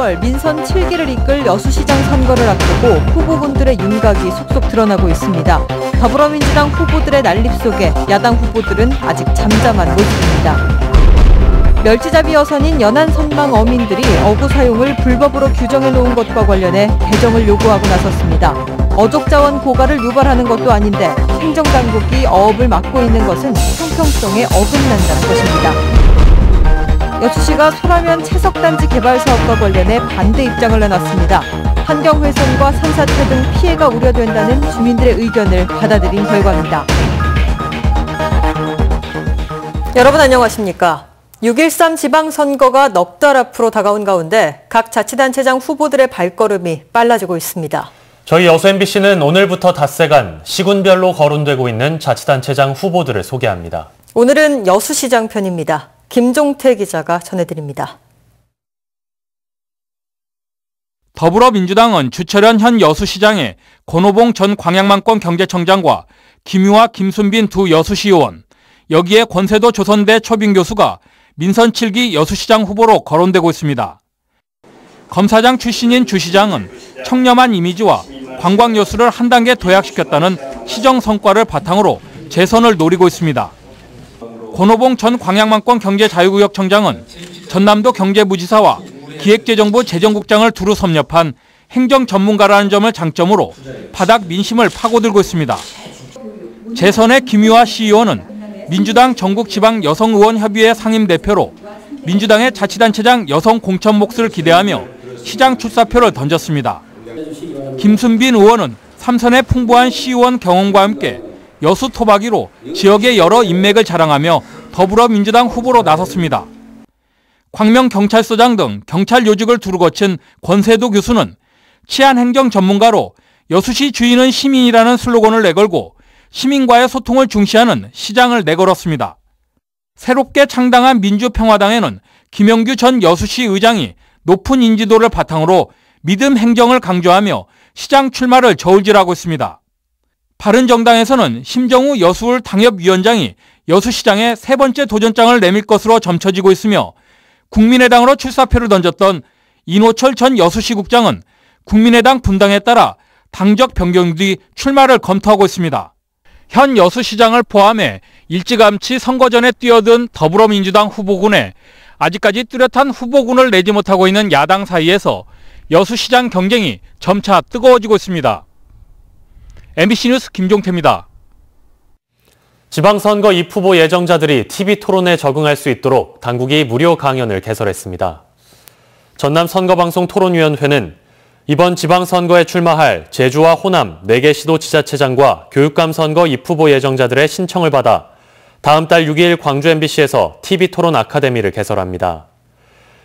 4월 민선 7기를 이끌 여수시장 선거를 앞두고 후보군들의 윤곽이 속속 드러나고 있습니다. 더불어민주당 후보들의 난립 속에 야당 후보들은 아직 잠잠한 모습입니다. 멸치잡이 여선인 연안선망 어민들이 어구 사용을 불법으로 규정해놓은 것과 관련해 개정을 요구하고 나섰습니다. 어족자원 고갈을 유발하는 것도 아닌데 행정당국이 어업을 막고 있는 것은 형평성에 어긋난다는 것입니다. 여수시가 소라면 채석단지 개발 사업과 관련해 반대 입장을 내놨습니다. 환경훼손과 산사태 등 피해가 우려된다는 주민들의 의견을 받아들인 결과입니다. 여러분 안녕하십니까? 6.13 지방선거가 넉 달 앞으로 다가온 가운데 각 자치단체장 후보들의 발걸음이 빨라지고 있습니다. 저희 여수 MBC는 오늘부터 닷새간 시군별로 거론되고 있는 자치단체장 후보들을 소개합니다. 오늘은 여수시장 편입니다. 김종태 기자가 전해드립니다. 더불어민주당은 주철현 현 여수시장에 권오봉 전 광양만권 경제청장과 김유아, 김순빈 두 여수시의원, 여기에 권세도 조선대 초빙 교수가 민선 7기 여수시장 후보로 거론되고 있습니다. 검사장 출신인 주 시장은 청렴한 이미지와 관광 여수를 한 단계 도약시켰다는 시정 성과를 바탕으로 재선을 노리고 있습니다. 권오봉 전 광양만권 경제자유구역청장은 전남도 경제부지사와 기획재정부 재정국장을 두루 섭렵한 행정 전문가라는 점을 장점으로 바닥 민심을 파고들고 있습니다. 재선의 김유아 시의원은 민주당 전국지방여성의원협의회 상임대표로 민주당의 자치단체장 여성 공천 몫을 기대하며 시장 출사표를 던졌습니다. 김순빈 의원은 삼선의 풍부한 시의원 경험과 함께 여수 토박이로 지역의 여러 인맥을 자랑하며 더불어민주당 후보로 나섰습니다. 광명경찰서장 등 경찰 요직을 두루 거친 권세도 교수는 치안행정 전문가로 여수시 주인은 시민이라는 슬로건을 내걸고 시민과의 소통을 중시하는 시장을 내걸었습니다. 새롭게 창당한 민주평화당에는 김영규 전 여수시 의장이 높은 인지도를 바탕으로 믿음 행정을 강조하며 시장 출마를 저울질하고 있습니다. 바른정당에서는 심정우 여수울 당협위원장이 여수시장에 세 번째 도전장을 내밀 것으로 점쳐지고 있으며 국민의당으로 출사표를 던졌던 이노철 전 여수시국장은 국민의당 분당에 따라 당적 변경 뒤 출마를 검토하고 있습니다. 현 여수시장을 포함해 일찌감치 선거 전에 뛰어든 더불어민주당 후보군에 아직까지 뚜렷한 후보군을 내지 못하고 있는 야당 사이에서 여수시장 경쟁이 점차 뜨거워지고 있습니다. MBC 뉴스 김종태입니다. 지방선거 입후보 예정자들이 TV토론에 적응할 수 있도록 당국이 무료 강연을 개설했습니다. 전남선거방송 토론위원회는 이번 지방선거에 출마할 제주와 호남 4개 시도 지자체장과 교육감 선거 입후보 예정자들의 신청을 받아 다음 달 6일 광주 MBC에서 TV토론 아카데미를 개설합니다.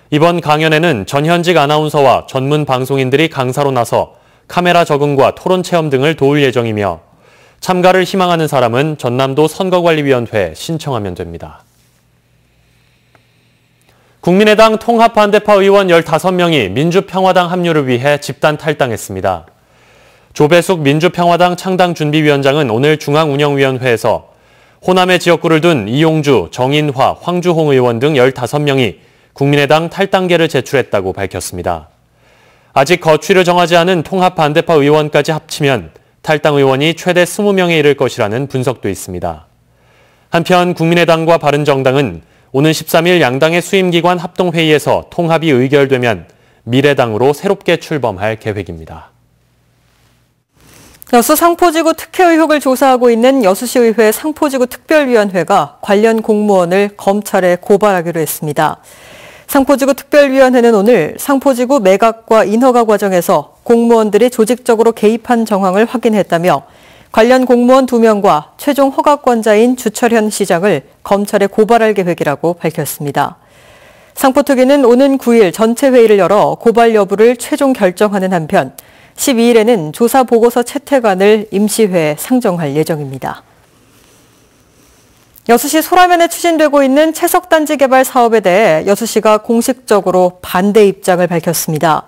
이번 강연에는 전현직 아나운서와 전문 방송인들이 강사로 나서 카메라 적응과 토론 체험 등을 도울 예정이며 참가를 희망하는 사람은 전남도 선거관리위원회에 신청하면 됩니다. 국민의당 통합반대파 의원 15명이 민주평화당 합류를 위해 집단 탈당했습니다. 조배숙 민주평화당 창당준비위원장은 오늘 중앙운영위원회에서 호남의 지역구를 둔 이용주, 정인화, 황주홍 의원 등 15명이 국민의당 탈당계를 제출했다고 밝혔습니다. 아직 거취를 정하지 않은 통합반대파 의원까지 합치면 탈당 의원이 최대 20명에 이를 것이라는 분석도 있습니다. 한편 국민의당과 바른정당은 오는 13일 양당의 수임기관 합동회의에서 통합이 의결되면 미래당으로 새롭게 출범할 계획입니다. 여수 상포지구 특혜 의혹을 조사하고 있는 여수시의회 상포지구 특별위원회가 관련 공무원을 검찰에 고발하기로 했습니다. 상포지구 특별위원회는 오늘 상포지구 매각과 인허가 과정에서 공무원들이 조직적으로 개입한 정황을 확인했다며 관련 공무원 2명과 최종 허가권자인 주철현 시장을 검찰에 고발할 계획이라고 밝혔습니다. 상포특위는 오는 9일 전체 회의를 열어 고발 여부를 최종 결정하는 한편 12일에는 조사 보고서 채택안을 임시회에 상정할 예정입니다. 여수시 소라면에 추진되고 있는 채석단지 개발 사업에 대해 여수시가 공식적으로 반대 입장을 밝혔습니다.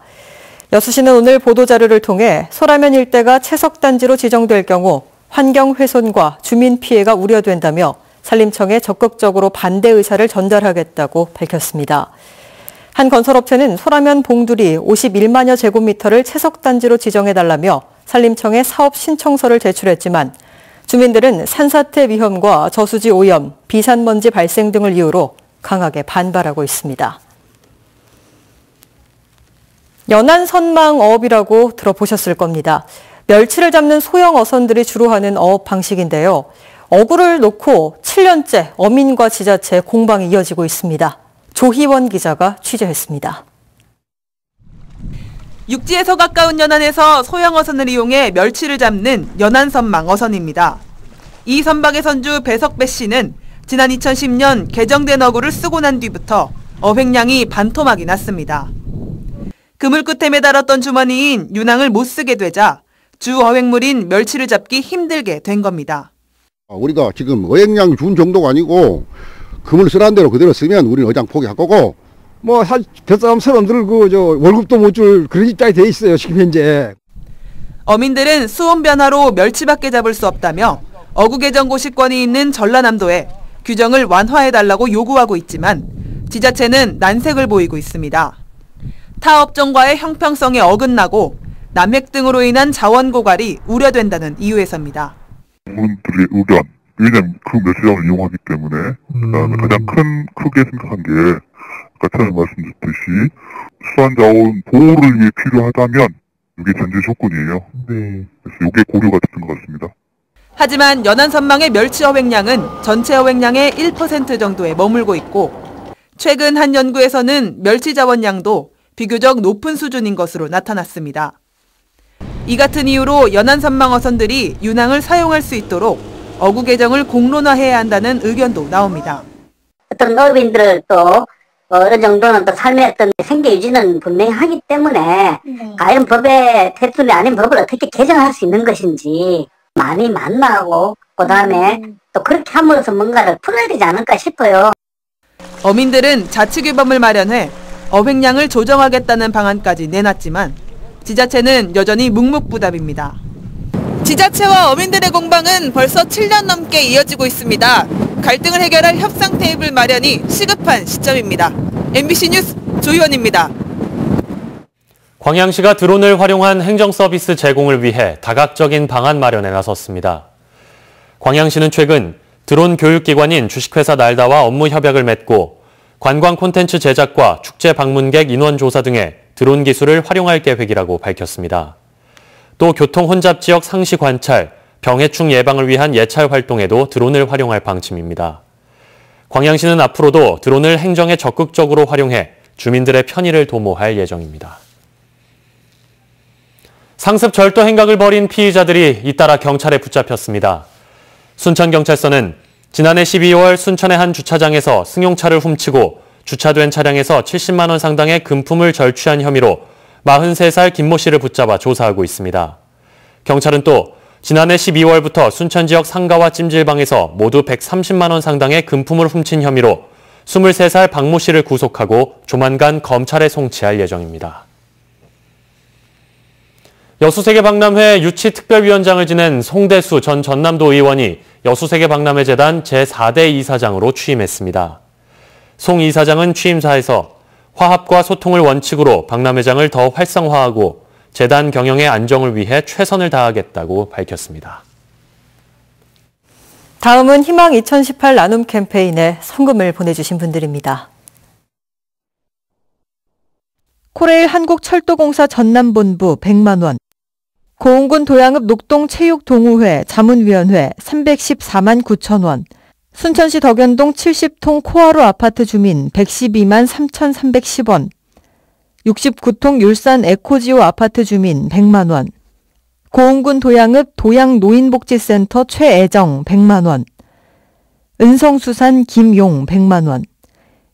여수시는 오늘 보도자료를 통해 소라면 일대가 채석단지로 지정될 경우 환경훼손과 주민 피해가 우려된다며 산림청에 적극적으로 반대 의사를 전달하겠다고 밝혔습니다. 한 건설업체는 소라면 봉두리 51만여 제곱미터를 채석단지로 지정해달라며 산림청에 사업 신청서를 제출했지만 주민들은 산사태 위험과 저수지 오염, 비산먼지 발생 등을 이유로 강하게 반발하고 있습니다. 연안선망어업이라고 들어보셨을 겁니다. 멸치를 잡는 소형 어선들이 주로 하는 어업 방식인데요. 어구를 놓고 7년째 어민과 지자체 공방이 이어지고 있습니다. 조희원 기자가 취재했습니다. 육지에서 가까운 연안에서 소형 어선을 이용해 멸치를 잡는 연안선망 어선입니다. 이 선박의 선주 배석배 씨는 지난 2010년 개정된 어구를 쓰고 난 뒤부터 어획량이 반토막이 났습니다. 그물 끝에 매달았던 주머니인 윤항을 못 쓰게 되자 주 어획물인 멸치를 잡기 힘들게 된 겁니다. 우리가 지금 어획량 준 정도가 아니고 그물 쓰라는 대로 그대로 쓰면 우리는 어장 포기할 거고 사실 뱃사람 사람들 월급도 못 줄 그런 입장이 돼 있어요 지금 현재. 어민들은 수온 변화로 멸치밖에 잡을 수 없다며 어구 개정 고시권이 있는 전라남도에 규정을 완화해달라고 요구하고 있지만 지자체는 난색을 보이고 있습니다. 타 업종과의 형평성에 어긋나고 남획 등으로 인한 자원 고갈이 우려된다는 이유에서입니다. 국민들의 의견, 왜냐하면 그 멸치장을 이용하기 때문에 그다음에 가장 크게 생각한 게 아까 처음에 말씀드렸듯이 수산자원 보호를 위해 필요하다면 이게 전제 조건이에요. 네. 그래서 이게 고려가 됐던 것 같습니다. 하지만 연안선망의 멸치 어획량은 전체 어획량의 1% 정도에 머물고 있고 최근 한 연구에서는 멸치 자원량도 비교적 높은 수준인 것으로 나타났습니다. 이 같은 이유로 연안선망 어선들이 윤항을 사용할 수 있도록 어구 개정을 공론화해야 한다는 의견도 나옵니다. 어떤 어민들을 또 어느 정도는 또 삶의 어떤 생계 유지는 분명히 하기 때문에 과연 법의 테두리 아닌 법을 어떻게 개정할 수 있는 것인지 많이 만나고 그다음에 또 그렇게 함으로써 뭔가를 풀어야 되지 않을까 싶어요. 어민들은 자치규범을 마련해 어획량을 조정하겠다는 방안까지 내놨지만 지자체는 여전히 묵묵부답입니다. 지자체와 어민들의 공방은 벌써 7년 넘게 이어지고 있습니다. 갈등을 해결할 협상 테이블 마련이 시급한 시점입니다. MBC 뉴스 조희원입니다. 광양시가 드론을 활용한 행정 서비스 제공을 위해 다각적인 방안 마련에 나섰습니다. 광양시는 최근 드론 교육기관인 주식회사 날다와 업무 협약을 맺고 관광 콘텐츠 제작과 축제 방문객 인원 조사 등의 드론 기술을 활용할 계획이라고 밝혔습니다. 또 교통 혼잡 지역 상시 관찰, 병해충 예방을 위한 예찰 활동에도 드론을 활용할 방침입니다. 광양시는 앞으로도 드론을 행정에 적극적으로 활용해 주민들의 편의를 도모할 예정입니다. 상습 절도 행각을 벌인 피의자들이 잇따라 경찰에 붙잡혔습니다. 순천경찰서는 지난해 12월 순천의 한 주차장에서 승용차를 훔치고 주차된 차량에서 70만 원 상당의 금품을 절취한 혐의로 43살 김모 씨를 붙잡아 조사하고 있습니다. 경찰은 또 지난해 12월부터 순천 지역 상가와 찜질방에서 모두 130만 원 상당의 금품을 훔친 혐의로 23살 박모 씨를 구속하고 조만간 검찰에 송치할 예정입니다. 여수세계박람회 유치특별위원장을 지낸 송대수 전 전남도 의원이 여수세계박람회재단 제4대 이사장으로 취임했습니다. 송 이사장은 취임사에서 화합과 소통을 원칙으로 박람회장을 더 활성화하고 재단 경영의 안정을 위해 최선을 다하겠다고 밝혔습니다. 다음은 희망 2018 나눔 캠페인에 성금을 보내주신 분들입니다. 코레일 한국철도공사 전남본부 100만 원, 고흥군 도양읍 녹동체육동호회 자문위원회 314만 9천 원, 순천시 덕연동 70통 코하루 아파트 주민 112만 3,310원, 69통 율산 에코지오 아파트 주민 100만 원, 고흥군 도양읍 도양노인복지센터 최애정 100만 원, 은성수산 김용 100만 원,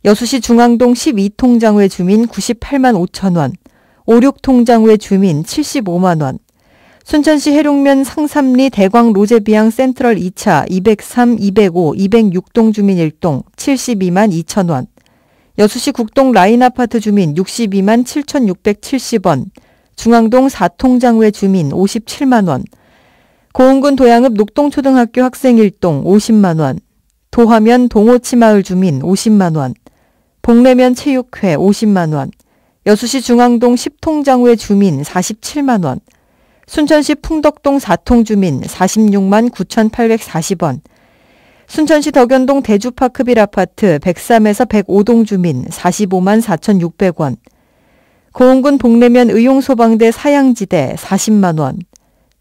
여수시 중앙동 12통장회 주민 98만 5천 원, 56통장회 주민 75만 원, 순천시 해룡면 상삼리 대광 로제비앙 센트럴 2차 203, 205, 206동 주민 1동 72만 2천 원, 여수시 국동 라인아파트 주민 62만 7,670원, 중앙동 4통장회 주민 57만 원, 고흥군 도양읍 녹동초등학교 학생 1동 50만 원, 도화면 동호치마을 주민 50만 원, 복내면 체육회 50만 원, 여수시 중앙동 10통장외 주민 47만 원, 순천시 풍덕동 4통 주민 46만 9,840원, 순천시 덕연동 대주파크빌 아파트 103에서 105동 주민 45만 4,600원, 고흥군 복내면 의용소방대 사양지대 40만 원,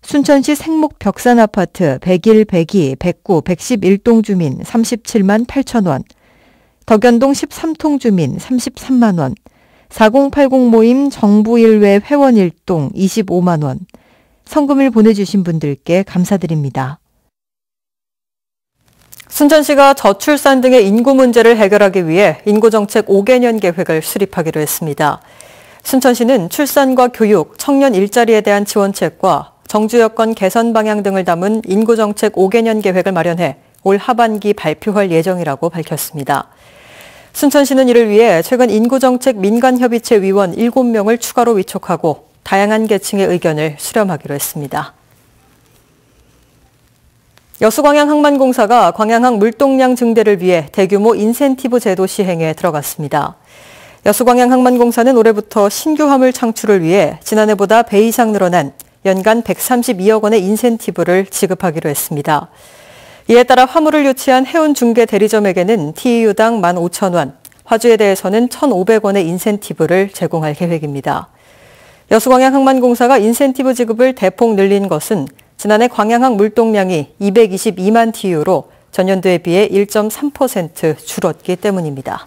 순천시 생목 벽산 아파트 101, 102, 109, 111동 주민 37만 8천 원, 덕연동 13통 주민 33만 원, 4080 모임 정부일회 회원 1동 25만 원, 성금을 보내주신 분들께 감사드립니다. 순천시가 저출산 등의 인구 문제를 해결하기 위해 인구정책 5개년 계획을 수립하기로 했습니다. 순천시는 출산과 교육, 청년 일자리에 대한 지원책과 정주 여건 개선 방향 등을 담은 인구정책 5개년 계획을 마련해 올 하반기 발표할 예정이라고 밝혔습니다. 순천시는 이를 위해 최근 인구정책 민간협의체 위원 7명을 추가로 위촉하고 다양한 계층의 의견을 수렴하기로 했습니다. 여수광양항만공사가 광양항 물동량 증대를 위해 대규모 인센티브 제도 시행에 들어갔습니다. 여수광양항만공사는 올해부터 신규 화물 창출을 위해 지난해보다 배 이상 늘어난 연간 132억 원의 인센티브를 지급하기로 했습니다. 이에 따라 화물을 유치한 해운 중개 대리점에게는 TEU당 15,000원, 화주에 대해서는 1,500원의 인센티브를 제공할 계획입니다. 여수광양항만공사가 인센티브 지급을 대폭 늘린 것은 지난해 광양항 물동량이 222만 TEU로 전년도에 비해 1.3% 줄었기 때문입니다.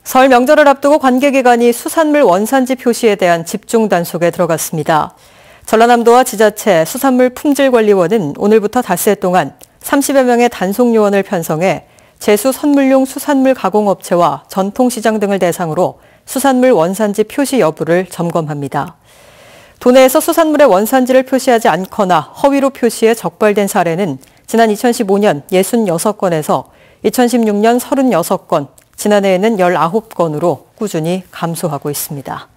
설 명절을 앞두고 관계기관이 수산물 원산지 표시에 대한 집중 단속에 들어갔습니다. 전라남도와 지자체 수산물품질관리원은 오늘부터 닷새 동안 30여 명의 단속 요원을 편성해 제수 선물용 수산물 가공업체와 전통시장 등을 대상으로 수산물 원산지 표시 여부를 점검합니다. 도내에서 수산물의 원산지를 표시하지 않거나 허위로 표시해 적발된 사례는 지난 2015년 66건에서 2016년 36건, 지난해에는 19건으로 꾸준히 감소하고 있습니다.